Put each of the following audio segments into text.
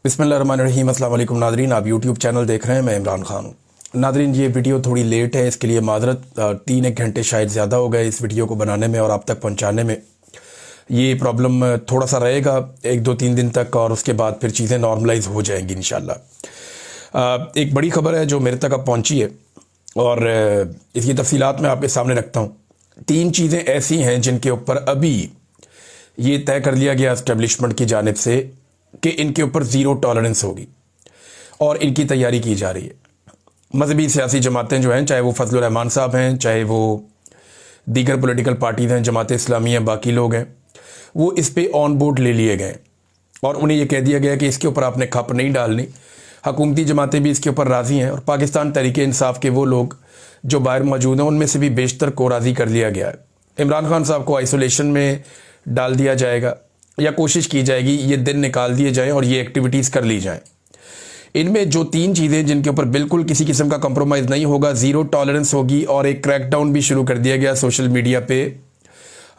बिस्मिल्लाहिर्रहमानिर्रहीम। अस्सलाम वालेकुम नादरीन, आप यूट्यूब चैनल देख रहे हैं, मैं इमरान खान हूँ। नादरीन, ये वीडियो थोड़ी लेट है, इसके लिए माजरत। 3-1 घंटे शायद ज़्यादा हो गए इस वीडियो को बनाने में और आप तक पहुँचाने में। ये प्रॉब्लम थोड़ा सा रहेगा 1-2-3 दिन तक, और उसके बाद फिर चीज़ें नॉर्मलाइज हो जाएंगी इंशाल्लाह। एक बड़ी ख़बर है जो मेरे तक अब पहुँची है और इसकी तफसीलात मैं आपके सामने रखता हूँ। 3 चीज़ें ऐसी हैं जिनके ऊपर अभी ये तय कर लिया गया इस्टेब्लिशमेंट की जानिब से कि इनके ऊपर ज़ीरो टॉलरेंस होगी और इनकी तैयारी की जा रही है। मजहबी सियासी जमातें जो हैं, चाहे वो फजलुर रहमान साहब हैं, चाहे वो दीगर पॉलिटिकल पार्टीज़ हैं, जमात इस्लामी हैं, बाकी लोग हैं, वो इस पे ऑन बोर्ड ले लिए गए और उन्हें ये कह दिया गया कि इसके ऊपर आपने खप नहीं डालनी। हुकूमती जमातें भी इसके ऊपर राज़ी हैं और पाकिस्तान तहरीक इंसाफ के वो लोग जो बाहर मौजूद हैं उनमें से भी बेशतर को राज़ी कर लिया गया है। इमरान खान साहब को आइसोलेशन में डाल दिया जाएगा या कोशिश की जाएगी ये दिन निकाल दिए जाएं और ये एक्टिविटीज़ कर ली जाएं। इनमें जो 3 चीज़ें जिनके ऊपर बिल्कुल किसी किस्म का कंप्रोमाइज़ नहीं होगा, ज़ीरो टॉलरेंस होगी और एक क्रैकडाउन भी शुरू कर दिया गया सोशल मीडिया पे,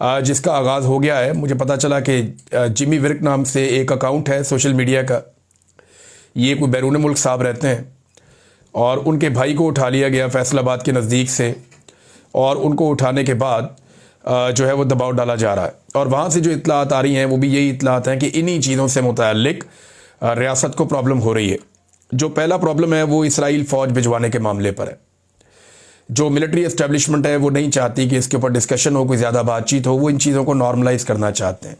जिसका आगाज़ हो गया है। मुझे पता चला कि जिमी विर्क नाम से एक अकाउंट है सोशल मीडिया का, ये कोई बैरून मुल्क साहब रहते हैं और उनके भाई को उठा लिया गया फैसलाबाद के नज़दीक से, और उनको उठाने के बाद जो है वो दबाव डाला जा रहा है। और वहाँ से जो इत्तलात आ रही हैं वो भी यही इत्तलात हैं कि इन्हीं चीज़ों से मुताल्लिक रियासत को प्रॉब्लम हो रही है। जो पहला प्रॉब्लम है वो इसराइल फ़ौज भिजवाने के मामले पर है। जो मिलिट्री इस्टेब्लिशमेंट है वो नहीं चाहती कि इसके ऊपर डिस्कशन हो, कोई ज़्यादा बातचीत हो, वो इन चीज़ों को नॉर्मलाइज़ करना चाहते हैं।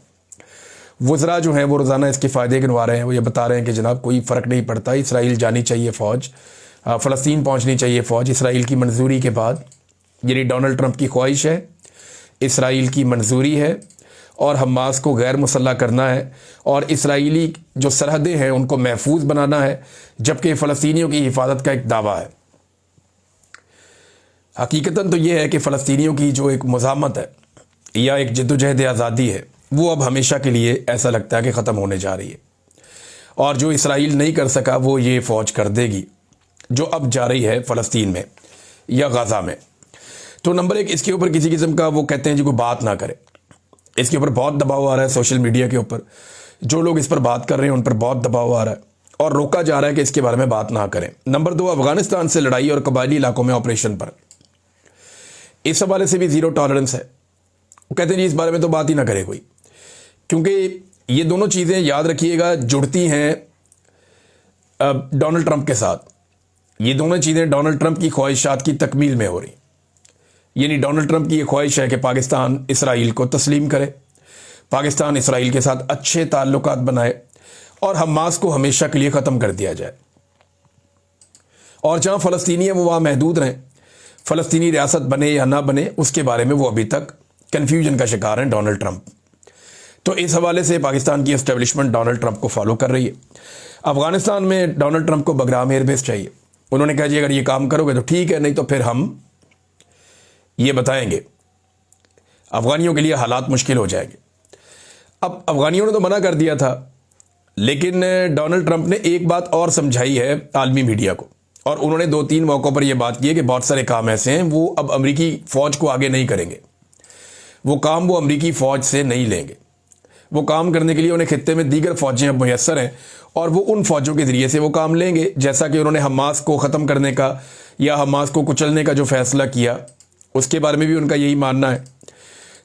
वज़रा जो हैं वो रोज़ाना इसके फ़ायदे गिनवा रहे हैं। वो ये बता रहे हैं कि जनाब कोई फ़र्क नहीं पड़ता, इसराइल जानी चाहिए फ़ौज, फ़लस्तीन पहुँचनी चाहिए फ़ौज इसराइल की मंजूरी के बाद। यानी डोनाल्ड ट्रंप की ख्वाहिश है, इसराइल की मंजूरी है और हमास को गैर मुसल्लह करना है और इसराइली जो सरहदें हैं उनको महफूज बनाना है, जबकि फ़लस्तीनियों की हिफाजत का एक दावा है। हकीकतन तो ये है कि फ़लस्तीनियों की जो एक मुज़ाहमत है या एक जद्दोजहद आज़ादी है वो अब हमेशा के लिए ऐसा लगता है कि ख़त्म होने जा रही है, और जो इसराइल नहीं कर सका वो ये फ़ौज कर देगी जो अब जा रही है फ़लस्तीन में या गाज़ा में। तो नंबर 1, इसके ऊपर किसी किस्म का वो कहते हैं जी कोई बात ना करे। इसके ऊपर बहुत दबाव आ रहा है सोशल मीडिया के ऊपर, जो लोग इस पर बात कर रहे हैं उन पर बहुत दबाव आ रहा है और रोका जा रहा है कि इसके बारे में बात ना करें। नंबर 2, अफगानिस्तान से लड़ाई और कबायली इलाकों में ऑपरेशन पर, इस हवाले से भी ज़ीरो टॉलरेंस है। वो कहते हैं जी इस बारे में तो बात ही ना करे कोई, क्योंकि ये दोनों चीज़ें याद रखिएगा जुड़ती हैं डोनाल्ड ट्रंप के साथ। ये दोनों चीज़ें डोनाल्ड ट्रंप की ख्वाहिशात की तकमील में हो रही। यानी डोनाल्ड ट्रंप की ये ख्वाहिश है कि पाकिस्तान इसराइल को तस्लीम करे, पाकिस्तान इसराइल के साथ अच्छे ताल्लुकात बनाए और हमास को हमेशा के लिए ख़त्म कर दिया जाए, और जहाँ फ़लस्तीनी है वो वहाँ महदूद रहें। फ़लस्तीनी रियासत बने या ना बने उसके बारे में वो अभी तक कन्फ्यूजन का शिकार हैं डोनाल्ड ट्रंप। तो इस हवाले से पाकिस्तान की एस्टेब्लिशमेंट डोनाल्ड ट्रंप को फॉलो कर रही है। अफ़गानिस्तान में डोनाल्ड ट्रंप को बगराम एयरबेस चाहिए। उन्होंने कहा जी अगर ये काम करोगे तो ठीक है, नहीं तो फिर हम ये बताएंगे। अफ़गानियों के लिए हालात मुश्किल हो जाएंगे। अब अफ़गानियों ने तो मना कर दिया था, लेकिन डोनाल्ड ट्रंप ने एक बात और समझाई है आलमी मीडिया को, और उन्होंने 2-3 मौक़ों पर यह बात की है कि बहुत सारे काम ऐसे हैं वो अब अमरीकी फ़ौज को आगे नहीं करेंगे। वो काम वो अमरीकी फ़ौज से नहीं लेंगे। वो काम करने के लिए उन्हें खित्ते में दीगर फ़ौजें अब मुयस्सर हैं और वो उन फ़ौजों के ज़रिए से वो काम लेंगे, जैसा कि उन्होंने हमास को ख़त्म करने का या हमास को कुचलने का जो फ़ैसला किया उसके बारे में भी उनका यही मानना है।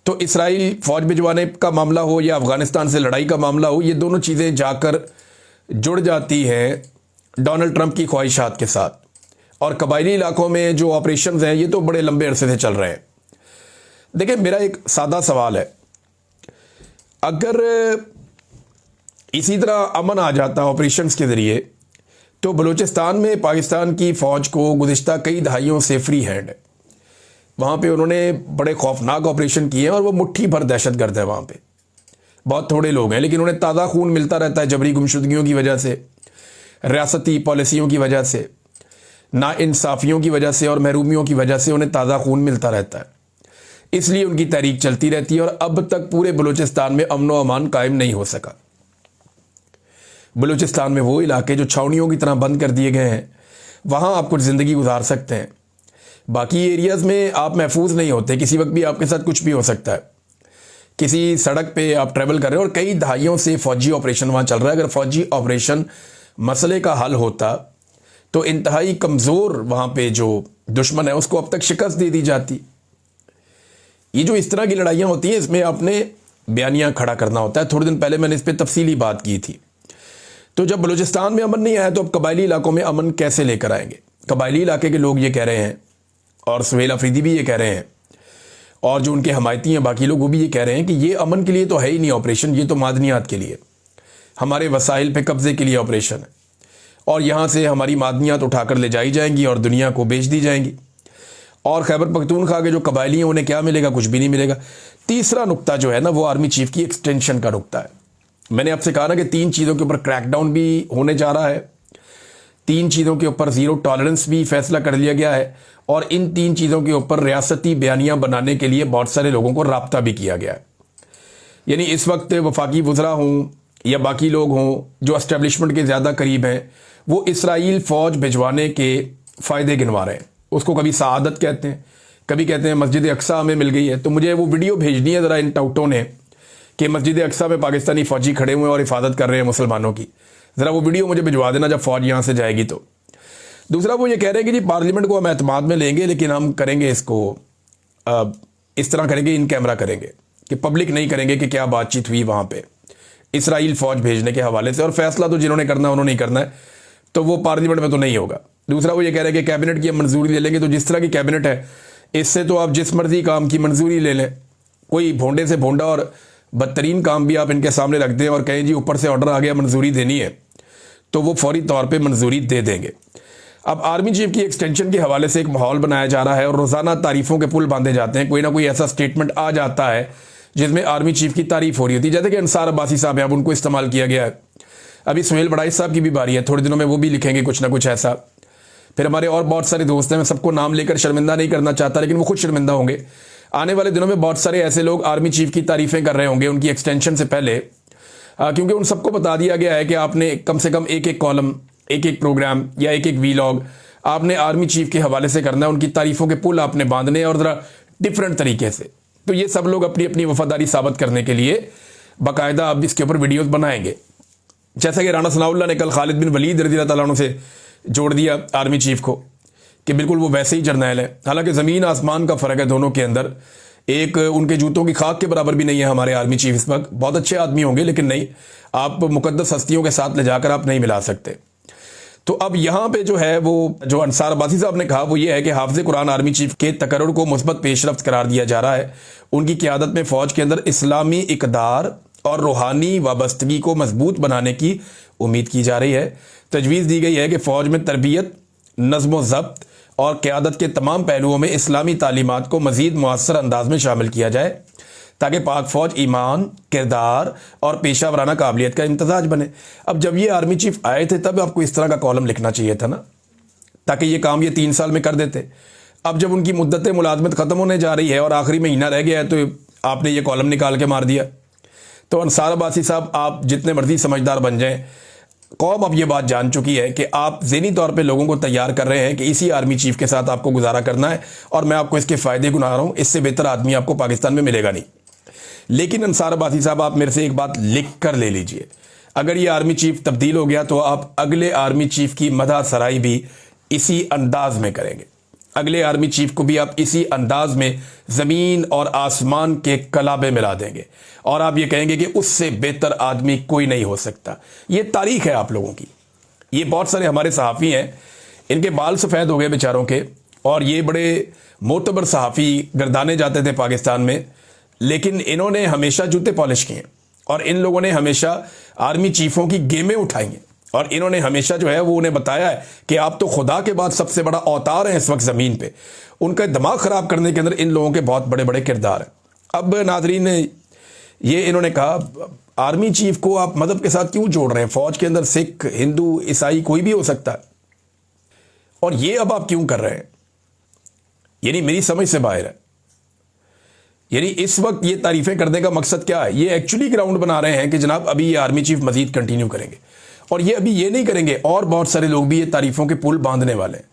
तो इसराइल फ़ौज भिजवाने का मामला हो या अफ़गानिस्तान से लड़ाई का मामला हो, ये दोनों चीज़ें जाकर जुड़ जाती हैं डोनाल्ड ट्रंप की ख्वाहिशात के साथ। और कबायली इलाकों में जो ऑपरेशंस हैं ये तो बड़े लंबे अरसे से चल रहे हैं। देखिए, मेरा एक सादा सवाल है, अगर इसी तरह अमन आ जाता ऑपरेशंस के ज़रिए तो बलूचिस्तान में पाकिस्तान की फ़ौज को गुज़िश्ता कई दहाइयों से फ्री हैंड है। वहाँ पे उन्होंने बड़े खौफनाक ऑपरेशन किए हैं और वो मुट्ठी भर दहशतगर्द है। वहाँ पे बहुत थोड़े लोग हैं, लेकिन उन्हें ताज़ा खून मिलता रहता है जबरी गुमशुदगियों की वजह से, रियासती पॉलिसियों की वजह से, नाइंसाफ़ियों की वजह से और महरूमियों की वजह से उन्हें ताज़ा खून मिलता रहता है। इसलिए उनकी तहरीक चलती रहती है और अब तक पूरे बलूचिस्तान में अमन व अमान कायम नहीं हो सका। बलूचिस्तान में वो इलाके जो छावनियों की तरह बंद कर दिए गए हैं, वहाँ आप कुछ ज़िंदगी गुजार सकते हैं। बाकी एरियाज़ में आप महफूज नहीं होते, किसी वक्त भी आपके साथ कुछ भी हो सकता है। किसी सड़क पे आप ट्रैवल कर रहे हो और कई दहाइयों से फौजी ऑपरेशन वहाँ चल रहा है, अगर फौजी ऑपरेशन मसले का हल होता तो इंतहाई कमज़ोर वहाँ पे जो दुश्मन है उसको अब तक शिकस्त दे दी जाती। ये जो इस तरह की लड़ाइयाँ होती हैं इसमें आपने बयानियाँ खड़ा करना होता है। थोड़े दिन पहले मैंने इस पर तफसीली बात की थी। तो जब बलूचिस्तान में अमन नहीं आया तो अब कबायली इलाकों में अमन कैसे लेकर आएंगे? कबायली इलाके के लोग ये कह रहे हैं और सुहेल अफरीदी भी ये कह रहे हैं और जो उनके हमायती हैं बाकी लोग वो भी ये कह रहे हैं कि ये अमन के लिए तो है ही नहीं ऑपरेशन, ये तो मादनियात के लिए, हमारे वसाइल पे कब्जे के लिए ऑपरेशन है और यहाँ से हमारी मादनियात उठाकर ले जाई जाएंगी और दुनिया को बेच दी जाएंगी। और खैबर पख्तूनख्वा के जो कबायली हैं उन्हें क्या मिलेगा? कुछ भी नहीं मिलेगा। तीसरा नुक्ता जो है ना वो आर्मी चीफ की एक्सटेंशन का नुक्ता है। मैंने आपसे कहा ना कि 3 चीज़ों के ऊपर क्रैकडाउन भी होने जा रहा है, 3 चीज़ों के ऊपर ज़ीरो टॉलरेंस भी फैसला कर लिया गया है और इन 3 चीज़ों के ऊपर रियासती बयानियाँ बनाने के लिए बहुत सारे लोगों को राब्ता भी किया गया है। यानी इस वक्त वफाकी वज़रा हों या बाकी लोग हों जो एस्टेब्लिशमेंट के ज़्यादा करीब हैं वो इसराइल फ़ौज भिजवाने के फ़ायदे गिनवा रहे हैं। उसको कभी सआदत कहते हैं, कभी कहते हैं मस्जिद अक्सा हमें मिल गई है। तो मुझे वो वीडियो भेजनी है ज़रा इन टाउटों ने कि मस्जिद अक्सा में पाकिस्तानी फ़ौजी खड़े हुए हैं और हिफाजत कर रहे हैं मुसलमानों की। ज़रा वो वीडियो मुझे भिजवा देना जब फ़ौज यहाँ से जाएगी तो। दूसरा वो ये कह रहे हैं कि जी पार्लियामेंट को हम एतमाद में लेंगे लेकिन हम करेंगे इसको इस तरह करेंगे, इन कैमरा करेंगे कि पब्लिक नहीं करेंगे कि क्या बातचीत हुई वहाँ पे इसराइल फ़ौज भेजने के हवाले से, और फैसला तो जिन्होंने करना है उन्होंने ही करना है, तो वो पार्लियामेंट में तो नहीं होगा। दूसरा वो ये कह रहे हैं कि कैबिनेट की हम मंजूरी ले लेंगे। तो जिस तरह की कैबिनेट है इससे तो आप जिस मर्जी काम की मंजूरी ले लें, कोई भोंडे से भोंडा और बदतरीन काम भी आप इनके सामने रख दें और कहें जी ऊपर से ऑर्डर आ गया मंजूरी देनी है, तो वो फौरी तौर पे मंजूरी दे देंगे। अब आर्मी चीफ की एक्सटेंशन के हवाले से एक माहौल बनाया जा रहा है और रोज़ाना तारीफ़ों के पुल बांधे जाते हैं। कोई ना कोई ऐसा स्टेटमेंट आ जाता है जिसमें आर्मी चीफ की तारीफ हो रही होती है, जैसे कि अंसार अब्बासी साहब हैं, अब उनको इस्तेमाल किया गया है। अभी सुहेल बड़ाई साहब की भी बारी है, थोड़े दिनों में वो भी लिखेंगे कुछ ना कुछ ऐसा। फिर हमारे और बहुत सारे दोस्त हैं, मैं सबको नाम लेकर शर्मिंदा नहीं करना चाहता लेकिन वो खुद शर्मिंदा होंगे। आने वाले दिनों में बहुत सारे ऐसे लोग आर्मी चीफ की तारीफ़ें कर रहे होंगे उनकी एक्सटेंशन से पहले, क्योंकि उन सबको बता दिया गया है कि आपने कम से कम एक कॉलम, एक प्रोग्राम या एक वीलॉग आपने आर्मी चीफ के हवाले से करना है, उनकी तारीफ़ों के पुल आपने बांधने और ज़रा डिफरेंट तरीके से। तो ये सब लोग अपनी अपनी वफादारी साबित करने के लिए बाकायदा अब इसके ऊपर वीडियोस बनाएंगे। जैसा कि राना सनाउल्लाह ने कल खालिद बिन वलीद रज़ी अल्लाह तआला अन्हु से जोड़ दिया आर्मी चीफ को कि बिल्कुल वो वैसे ही जर्नैल है, हालांकि ज़मीन आसमान का फ़र्क है दोनों के अंदर। एक उनके जूतों की खाक के बराबर भी नहीं है हमारे आर्मी चीफ इस वक्त। बहुत अच्छे आदमी होंगे लेकिन नहीं, आप मुकद्दस हस्तियों के साथ ले जाकर आप नहीं मिला सकते। तो अब यहाँ पे जो है वो जो अंसार अब्बासी साहब ने कहा वो ये है कि हाफ़िज़ कुरान आर्मी चीफ के तकर्रुर को मुस्बत पेशरफ्त करार दिया जा रहा है। उनकी क़यादत में फ़ौज के अंदर इस्लामी इक़दार और रूहानी वाबस्तगी को मजबूत बनाने की उम्मीद की जा रही है। तजवीज़ दी गई है कि फ़ौज में तरबियत, नज़्म ज़ब्त और क़यादत के तमाम पहलुओं में इस्लामी तालीमात को मज़ीद मुअस्सर अंदाज में शामिल किया जाए ताकि पाक फ़ौज ईमान, किरदार और पेशा वराना काबिलियत का इम्तजाज बने। अब जब ये आर्मी चीफ आए थे तब आपको इस तरह का कॉलम लिखना चाहिए था ना, ताकि ये काम ये 3 साल में कर देते। अब जब उनकी मुद्दत मुलाजमत ख़त्म होने जा रही है और आखिरी महीना रह गया है तो आपने ये कॉलम निकाल के मार दिया। तो अंसार अब्बासी साहब आप जितने मर्जी समझदार बन जाएं, कौम अब ये बात जान चुकी है कि आप ज़हनी तौर पे लोगों को तैयार कर रहे हैं कि इसी आर्मी चीफ के साथ आपको गुजारा करना है और मैं आपको इसके फ़ायदे गिना रहा हूँ। इससे बेहतर आदमी आपको पाकिस्तान में मिलेगा नहीं। लेकिन अंसार अब्बासी साहब आप मेरे से एक बात लिख कर ले लीजिए, अगर ये आर्मी चीफ तब्दील हो गया तो आप अगले आर्मी चीफ की मदह सराई भी इसी अंदाज में करेंगे। अगले आर्मी चीफ को भी आप इसी अंदाज में ज़मीन और आसमान के कलाबे मिला देंगे और आप ये कहेंगे कि उससे बेहतर आदमी कोई नहीं हो सकता। ये तारीख है आप लोगों की। ये बहुत सारे हमारे सहाफ़ी हैं, इनके बाल सफ़ेद हो गए बेचारों के, और ये बड़े मोतबर सहाफ़ी गर्दाने जाते थे पाकिस्तान में, लेकिन इन्होंने हमेशा जूते पॉलिश किए और इन लोगों ने हमेशा आर्मी चीफ़ों की गेमें उठाई हैं और इन्होंने हमेशा जो है वो उन्हें बताया है कि आप तो खुदा के बाद सबसे बड़ा अवतार हैं इस वक्त ज़मीन पे। उनका दिमाग ख़राब करने के अंदर इन लोगों के बहुत बड़े बड़े किरदार हैं। अब नाज़रीन ने ये इन्होंने कहा आर्मी चीफ को आप मदद के साथ क्यों जोड़ रहे हैं? फ़ौज के अंदर सिख, हिंदू, ईसाई कोई भी हो सकता है, और ये अब आप क्यों कर रहे हैं? यानी मेरी समझ से बाहर है। यानी इस वक्त ये तारीफ़ें करने का मकसद क्या है? ये एक्चुअली ग्राउंड बना रहे हैं कि जनाब अभी ये आर्मी चीफ मजीद कंटिन्यू करेंगे, और ये अभी ये नहीं करेंगे, और बहुत सारे लोग भी ये तारीफ़ों के पुल बांधने वाले हैं।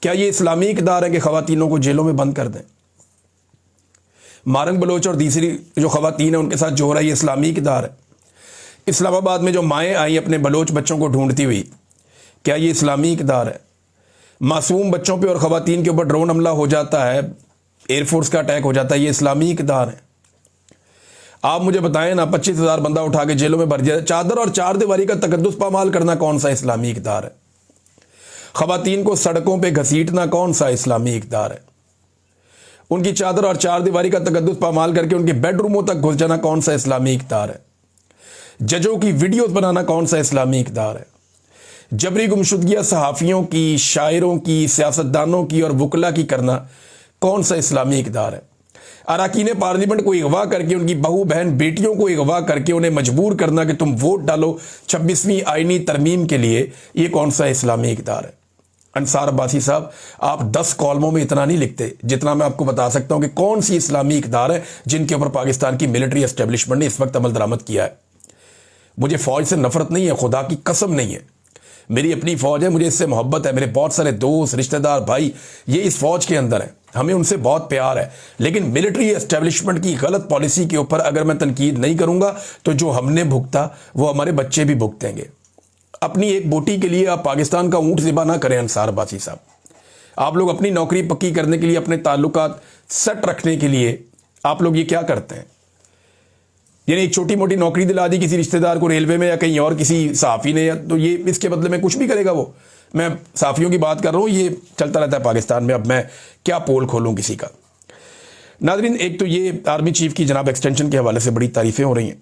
क्या ये इस्लामी इक़दार है कि ख़वातीनों को जेलों में बंद कर दें? मारंग बलोच और तीसरी जो ख़वातीन हैं उनके साथ जो हो रहा है ये इस्लामी इक़्तिदार है। इस्लामाबाद में जो माएँ आई अपने बलोच बच्चों को ढूंढती हुई, क्या ये इस्लामी इक़्तिदार है? मासूम बच्चों पे और ख़वातीन के ऊपर ड्रोन हमला हो जाता है, एयरफोर्स का अटैक हो जाता है, ये इस्लामी इक़्तिदार है? आप मुझे बताएं ना, 25,000 बंदा उठा के जेलों में भर दिया, चादर और चार दीवारी का तकद्दुस पामाल करना कौन सा इस्लामी इक़्तिदार है? ख़वातीन को सड़कों पे घसीटना कौन सा इस्लामी इक़्तिदार है? उनकी चादर और चार दीवारी का तकद्दुस पामाल करके उनके बेडरूमों तक घुस जाना कौन सा इस्लामी इक़्तिदार है? जजों की वीडियोस बनाना कौन सा इस्लामी इक़्तिदार है? जबरी गुमशुदगियाँ सहाफ़ियों की, शायरों की, सियासतदानों की और वकला की करना कौन सा इस्लामी इक़्तिदार है? अरकान पार्लियामेंट को अगवा करके, उनकी बहू बहन बेटियों को अगवा करके उन्हें मजबूर करना कि तुम वोट डालो 26वीं आईनी तरमीम के लिए, ये कौन सा इस्लामी इक़्तिदार है? अंसार अब्बासी साहब, आप 10 कॉलमों में इतना नहीं लिखते जितना मैं आपको बता सकता हूं कि कौन सी इस्लामी इक़्तिदार है जिनके ऊपर पाकिस्तान की मिलिट्री एस्टेब्लिशमेंट ने इस वक्त अमल दरामद किया है। मुझे फ़ौज से नफरत नहीं है, खुदा की कसम नहीं है, मेरी अपनी फ़ौज है, मुझे इससे मोहब्बत है, मेरे बहुत सारे दोस्त रिश्तेदार भाई ये इस फ़ौज के अंदर हैं, हमें उनसे बहुत प्यार है। लेकिन मिलिट्री एस्टेब्लिशमेंट की गलत पॉलिसी के ऊपर अगर मैं तनकीद नहीं करूंगा तो जो हमने भुगता वो हमारे बच्चे भी भुगतेंगे। अपनी एक बोटी के लिए आप पाकिस्तान का ऊंट ज़िबा ना करें अंसार अब्बासी साहब। आप लोग अपनी नौकरी पक्की करने के लिए, अपने ताल्लुकात सेट रखने के लिए आप लोग ये क्या करते हैं? यानी एक छोटी मोटी नौकरी दिला दी किसी रिश्तेदार को रेलवे में या कहीं और किसी सहाफ़ी ने, या तो ये इसके बदले में कुछ भी करेगा वो। मैं सहाफ़ियों की बात कर रहा हूँ, ये चलता रहता है पाकिस्तान में। अब मैं क्या पोल खोलूँ किसी का। नाज़रीन, एक तो ये आर्मी चीफ की जनाब एक्सटेंशन के हवाले से बड़ी तारीफ़ें हो रही हैं।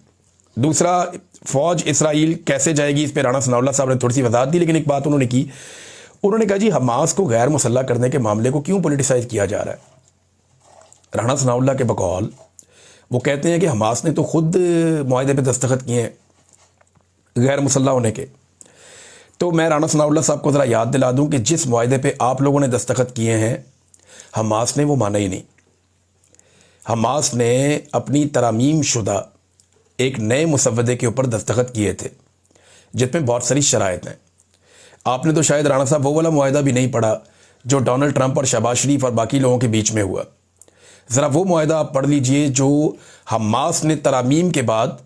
दूसरा, फ़ौज इसराइल कैसे जाएगी, इस पर राना सनाउल्लाह साहब ने थोड़ी सी वजाहत दी, लेकिन एक बात उन्होंने की, उन्होंने कहा जी हमास को गैर मुसल्लह करने के मामले को क्यों पोलिटिसाइज किया जा रहा है? राना सनाउल्लाह के बकौल वो कहते हैं कि हमास ने तो खुद मुआहदे पे दस्तखत किए हैं गैर मुसल्लह होने के। तो मैं राना सनाउल्लाह साहब को ज़रा याद दिला दूं कि जिस मुआहदे पे आप लोगों ने दस्तखत किए हैं हमास ने वो माना ही नहीं। हमास ने अपनी तरमीम शुदा एक नए मुसव्वदे के ऊपर दस्तखत किए थे जिसमें बहुत सारी शराइत हैं। आपने तो शायद राना साहब वो वाला मुआहदा भी नहीं पढ़ा जो डोनाल्ड ट्रंप और शहबाज शरीफ और बाकी लोगों के बीच में हुआ। ज़रा वो मुआहदा आप पढ़ लीजिए जो हमास ने तरमीम के बाद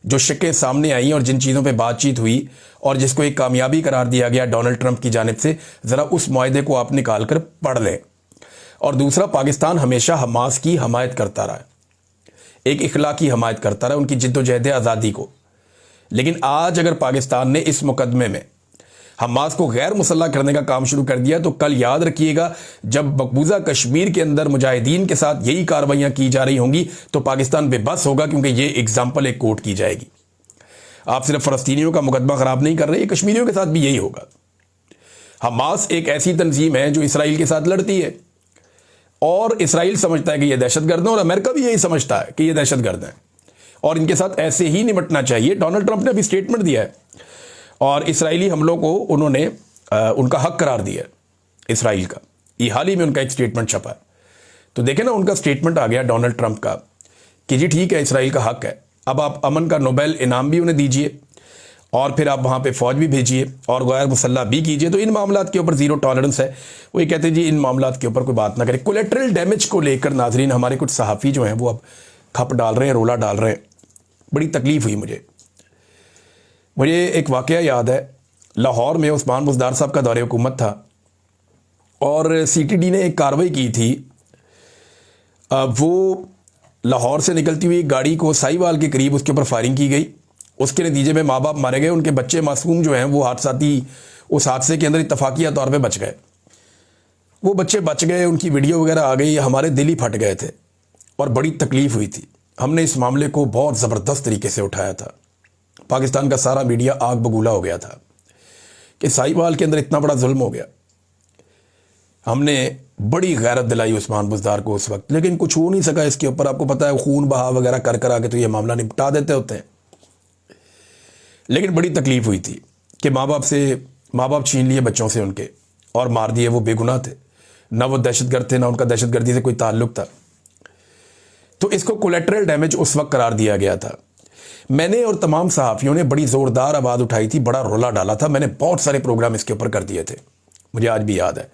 जो शिक्कें सामने आई और जिन चीज़ों पे बातचीत हुई और जिसको एक कामयाबी करार दिया गया डोनाल्ड ट्रंप की जानिब से, ज़रा उस मुआहदे को आप निकाल कर पढ़ लें। और दूसरा, पाकिस्तान हमेशा हमास की हमायत करता रहा है, एक इखलाकी हमायत करता रहा उनकी जिद्दोजहद आज़ादी को। लेकिन आज अगर पाकिस्तान ने इस मुकदमे में हमास को गैर मुसल्लह करने का काम शुरू कर दिया तो कल याद रखिएगा जब मकबूजा कश्मीर के अंदर मुजाहिदीन के साथ यही कार्रवाइयाँ की जा रही होंगी तो पाकिस्तान बेबस होगा, क्योंकि ये एग्जाम्पल एक कोर्ट की जाएगी। आप सिर्फ फ़लस्तीनियों का मुकदमा ख़राब नहीं कर रहे, कश्मीरियों के साथ भी यही होगा। हमास एक ऐसी तंजीम है जो इसराइल के साथ लड़ती है और इसराइल समझता है कि ये दहशतगर्द हैं और अमेरिका भी यही समझता है कि ये दहशतगर्द हैं और इनके साथ ऐसे ही निपटना चाहिए। डोनाल्ड ट्रंप ने अभी स्टेटमेंट दिया है और इसराइली हमलों को उन्होंने उनका हक करार दिया इसराइल का। ये हाल ही में उनका एक स्टेटमेंट छपा है, तो देखें ना, उनका स्टेटमेंट आ गया डोनाल्ड ट्रंप का कि जी ठीक है, इसराइल का हक है, अब आप अमन का नोबेल इनाम भी उन्हें दीजिए और फिर आप वहाँ पे फ़ौज भी भेजिए और गैर मुसल्लह भी कीजिए। तो इन मामलात के ऊपर ज़ीरो टॉलरेंस है। वो ये कहते हैं जी इन मामलात के ऊपर कोई बात ना करें। कोलेट्रल डैमेज को लेकर नाजरीन हमारे कुछ सहाफ़ी जो हैं वो अब खप डाल रहे हैं, रोला डाल रहे हैं। बड़ी तकलीफ़ हुई मुझे एक वाक़या याद है, लाहौर में उस्मान बुज़दार साहब का दौरे हुकूमत था और CTD ने एक कार्रवाई की थी। वो लाहौर से निकलती हुई गाड़ी को साहिवाल के करीब उसके ऊपर फायरिंग की गई। उसके नतीजे में माँ बाप मारे गए, उनके बच्चे मासूम जो हैं वो उस हादसे के अंदर इत्तफाकिया तौर पे बच गए। वो बच्चे बच गए, उनकी वीडियो वगैरह आ गई, हमारे दिल ही फट गए थे और बड़ी तकलीफ़ हुई थी। हमने इस मामले को बहुत ज़बरदस्त तरीके से उठाया था। पाकिस्तान का सारा मीडिया आग बगूला हो गया था कि साहिवाल के अंदर इतना बड़ा जुल्म हो गया। हमने बड़ी गैरत दिलाई उस्मान बुज़दार को उस वक्त, लेकिन कुछ हो नहीं सका इसके ऊपर। आपको पता है खून बहा वगैरह कर आके तो ये मामला निपटा देते होते हैं। लेकिन बड़ी तकलीफ़ हुई थी कि माँ बाप छीन लिए बच्चों से उनके और मार दिए। वो बेगुनाह थे, ना वो दहशतगर्द थे, ना उनका दहशतगर्दी से कोई ताल्लुक़ था। तो इसको कोलेट्रल डैमेज उस वक्त करार दिया गया था। मैंने और तमाम सहाफ़ियों ने बड़ी ज़ोरदार आवाज़ उठाई थी, बड़ा रोला डाला था। मैंने बहुत सारे प्रोग्राम इसके ऊपर कर दिए थे, मुझे आज भी याद है।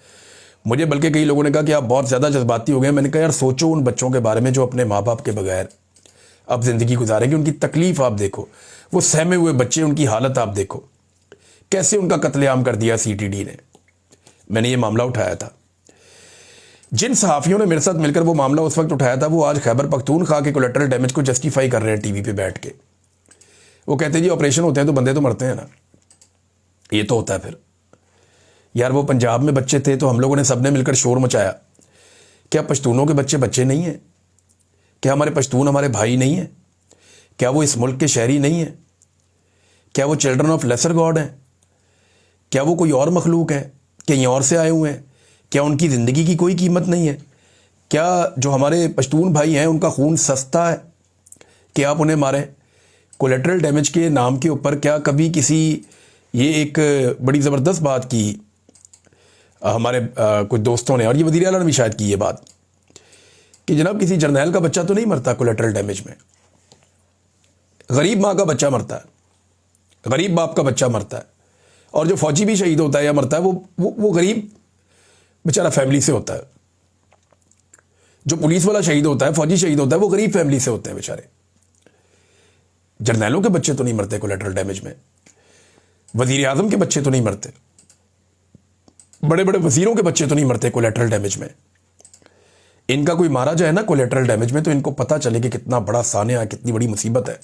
मुझे बल्कि कई लोगों ने कहा कि आप बहुत ज़्यादा जज्बाती हो गए। मैंने कहा यार सोचो उन बच्चों के बारे में जो अपने माँ बाप के बगैर अब ज़िंदगी गुजारेंगे, उनकी तकलीफ़ आप देखो, वो सहमे हुए बच्चे, उनकी हालत आप देखो, कैसे उनका कत्लेआम कर दिया सीटीडी ने। मैंने ये मामला उठाया था। जिन सहाफ़ियों ने मेरे साथ मिलकर वो मामला उस वक्त उठाया था, वो आज खैबर पख्तूनख्वा के कोलेटरल डैमेज को जस्टिफाई कर रहे हैं टीवी पे बैठ के। वो कहते हैं जी ऑपरेशन होते हैं तो बंदे तो मरते हैं ना, ये तो होता है। फिर यार वो पंजाब में बच्चे थे तो हम लोगों ने सबने मिलकर शोर मचाया, क्या पश्तूनों के बच्चे बच्चे नहीं हैं? क्या हमारे पश्तून हमारे भाई नहीं हैं? क्या वो इस मुल्क के शहरी नहीं हैं? क्या वो चिल्ड्रन ऑफ लेसर गॉड हैं? क्या वो कोई और मखलूक है, कहीं और से आए हुए हैं? क्या उनकी ज़िंदगी की कोई कीमत नहीं है? क्या जो हमारे पश्तून भाई हैं उनका खून सस्ता है कि आप उन्हें मारें? कोलेटरल डैमेज के नाम के ऊपर क्या कभी किसी, ये एक बड़ी ज़बरदस्त बात की हमारे कुछ दोस्तों ने, और ये वज़ीर आला ने भी शायद की ये बात, कि जनाब किसी जर्नैल का बच्चा तो नहीं मरता कोलेटरल डैमेज में, गरीब माँ का बच्चा मरता है, गरीब बाप का बच्चा मरता है। और जो फौजी भी शहीद होता है या मरता है वो गरीब बेचारा फैमिली से होता है। जो पुलिस वाला शहीद होता है, फौजी शहीद होता है, वो गरीब फैमिली से होते हैं बेचारे। जर्नैलों के बच्चे तो नहीं मरते कोलेटरल डैमेज में, वजीर आजम के बच्चे तो नहीं मरते, बड़े बड़े वजीरों के बच्चे तो नहीं मरते कोलेटरल डैमेज में। इनका कोई मारा जाए ना कोलेटरल डैमेज में तो इनको पता चले कि कितना बड़ा सानिया है, कितनी बड़ी मुसीबत है।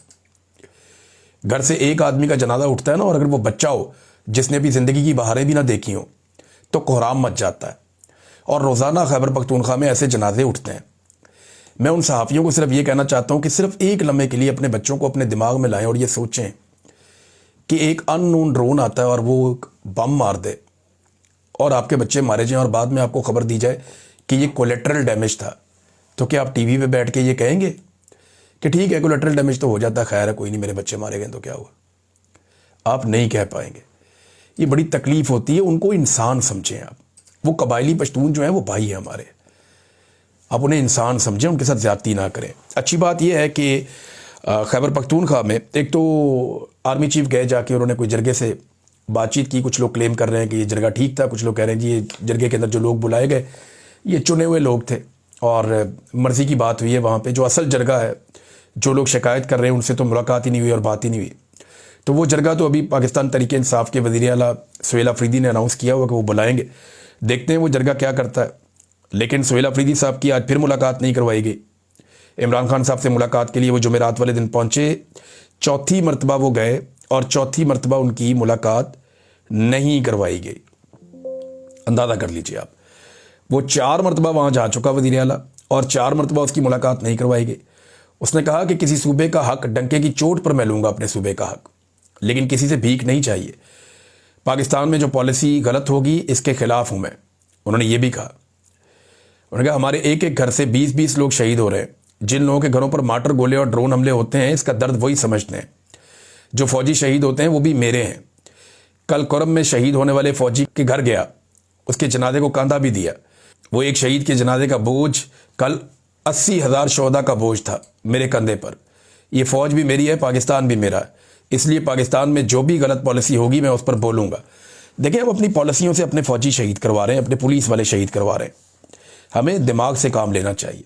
घर से एक आदमी का जनाजा उठता है ना, और अगर वो बच्चा हो जिसने भी ज़िंदगी की बहारें भी ना देखी हो तो कोहराम मच जाता है। और रोज़ाना खैबर पख्तूनख्वा में ऐसे जनाजे उठते हैं। मैं उन सहाफ़ियों को सिर्फ ये कहना चाहता हूँ कि सिर्फ एक लम्हे के लिए अपने बच्चों को अपने दिमाग में लाएं और ये सोचें कि एक अननोन ड्रोन आता है और वो बम मार दे और आपके बच्चे मारे जाएं, और बाद में आपको खबर दी जाए कि ये कोलेटरल डैमेज था, तो क्या आप टीवी पे बैठ के ये कहेंगे कि ठीक है कोलेटरल डैमेज तो हो जाता है, खैर है कोई नहीं, मेरे बच्चे मारे गए तो क्या हुआ? आप नहीं कह पाएंगे। ये बड़ी तकलीफ़ होती है। उनको इंसान समझें आप। वो कबायली पश्तून जो हैं वो भाई हैं हमारे, आप उन्हें इंसान समझें, उनके साथ ज़्यादती ना करें। अच्छी बात यह है कि खैबर पख्तूनख्वा में एक तो आर्मी चीफ गए, जाके उन्होंने कोई जरगे से बातचीत की। कुछ लोग क्लेम कर रहे हैं कि ये जरगा ठीक था, कुछ लोग कह रहे हैं जी ये जरगे के अंदर जो लोग बुलाए गए ये चुने हुए लोग थे और मर्ज़ी की बात हुई है। वहाँ पे जो असल जरगा है, जो लोग शिकायत कर रहे हैं उनसे तो मुलाकात ही नहीं हुई और बात ही नहीं हुई। तो वो जरगा तो अभी पाकिस्तान तहरीक इंसाफ के वज़ीर आला सुहेल अफरीदी ने अनाउंस किया हुआ कि वो बुलाएंगे, देखते हैं वो जरगा क्या करता है। लेकिन सुहेल अफरीदी साहब की आज फिर मुलाकात नहीं करवाई गई। इमरान खान साहब से मुलाकात के लिए वो जुमेरात वाले दिन पहुँचे, चौथी मरतबा वो गए और चौथी मरतबा उनकी मुलाकात नहीं करवाई गई। अंदाज़ा कर लीजिए आप, वो 4 मरतबा वहाँ जा चुका वज़ीर आला और 4 मरतबा उसकी मुलाकात नहीं करवाई गई। उसने कहा कि किसी सूबे का हक डंके की चोट पर मैं लूँगा, अपने सूबे का हक, लेकिन किसी से भीख नहीं चाहिए। पाकिस्तान में जो पॉलिसी गलत होगी इसके खिलाफ हूँ मैं। उन्होंने ये भी कहा, उन्होंने कहा हमारे एक एक घर से 20-20 लोग शहीद हो रहे हैं। जिन लोगों के घरों पर मार्टर गोले और ड्रोन हमले होते हैं इसका दर्द वही समझते हैं। जो फौजी शहीद होते हैं वो भी मेरे हैं। कल कुरम में शहीद होने वाले फौजी के घर गया, उसके जनाजे को कंधा भी दिया। वो एक शहीद के जनाजे का बोझ कल 80,000 शोहदा का बोझ था मेरे कंधे पर। ये फ़ौज भी मेरी है, पाकिस्तान भी मेरा है, इसलिए पाकिस्तान में जो भी गलत पॉलिसी होगी मैं उस पर बोलूँगा। देखिए हम अपनी पॉलिसियों से अपने फ़ौजी शहीद करवा रहे हैं, अपने पुलिस वाले शहीद करवा रहे हैं। हमें दिमाग से काम लेना चाहिए।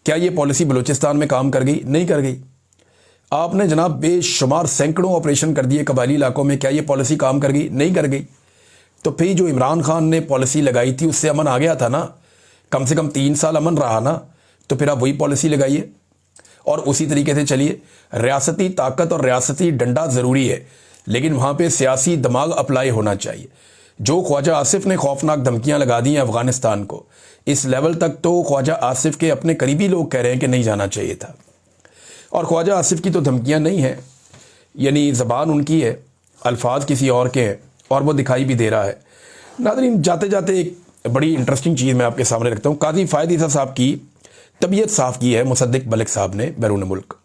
क्या ये पॉलिसी बलूचिस्तान में काम कर गई? नहीं कर गई। आपने जनाब बेशुमार सैकड़ों ऑपरेशन कर दिए कबायली इलाकों में, क्या ये पॉलिसी काम कर गई? नहीं कर गई। तो फिर जो इमरान खान ने पॉलिसी लगाई थी उससे अमन आ गया था ना, कम से कम 3 साल अमन रहा ना, तो फिर आप वही पॉलिसी लगाइए और उसी तरीके से चलिए। रियासती ताकत और रियासती डंडा ज़रूरी है, लेकिन वहाँ पे सियासी दिमाग अप्लाई होना चाहिए। जो ख्वाजा आसिफ ने खौफनाक धमकियाँ लगा दी हैं अफ़गानिस्तान को, इस लेवल तक तो ख्वाजा आसिफ के अपने करीबी लोग कह रहे हैं कि नहीं जाना चाहिए था। और ख्वाजा आसिफ की तो धमकियाँ नहीं हैं, यानी ज़बान उनकी है, अल्फाज किसी और के हैं और वो दिखाई भी दे रहा है। नाज़रीन जाते जाते एक बड़ी इंटरेस्टिंग चीज़ मैं आपके सामने रखता हूँ। काजी फ़ायद ईसा साहब की तबीयत साफ़ की है मुसद्दिक मलिक साहब ने बैरून मुल्क,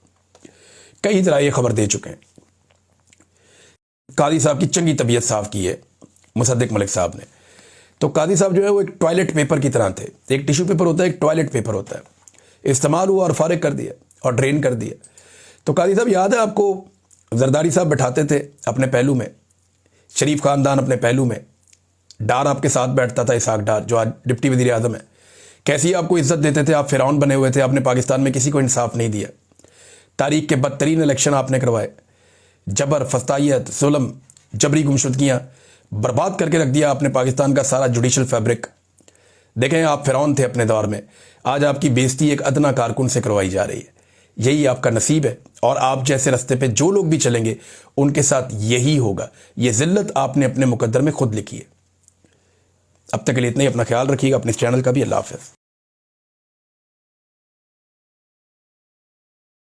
कई तरह ये खबर दे चुके हैं। काजी साहब की चंगी तबीयत साफ़ की है मुसद्दिक मलिक साहब ने। तो काजी साहब जो है वो एक टॉयलेट पेपर की तरह थे। एक टिश्यू पेपर होता है, एक टॉयलेट पेपर होता है। इस्तेमाल हुआ और फारिग कर दिया और ड्रेन कर दिया। तो काजी साहब याद है आपको, जरदारी साहब बैठाते थे अपने पहलू में, शरीफ ख़ानदान अपने पहलू में, डार आपके साथ बैठता था, इसहाक डार, जो आज डिप्टी वज़ीर आज़म है। कैसी आपको इज्जत देते थे, आप फ़िरौन बने हुए थे, आपने पाकिस्तान में किसी को इंसाफ नहीं दिया। तारीख के बदतरीन इलेक्शन आपने करवाए, जबर, फस्तायत, जुल्म, जबरी गुमशुदगियाँ बर्बाद करके रख दिया आपने पाकिस्तान का सारा जुडिशल फैब्रिक। देखें, आप फ़िरौन थे अपने दौर में, आज आपकी बेइज्जती एक अदना कारकुन से करवाई जा रही है। यही आपका नसीब है और आप जैसे रास्ते पे जो लोग भी चलेंगे उनके साथ यही होगा। ये ज़िल्लत आपने अपने मुकद्दर में खुद लिखी है। अब तक के लिए इतना ही। अपना ख्याल रखिएगा, अपने इस चैनल का भी। अल्लाह हाफ़िज़।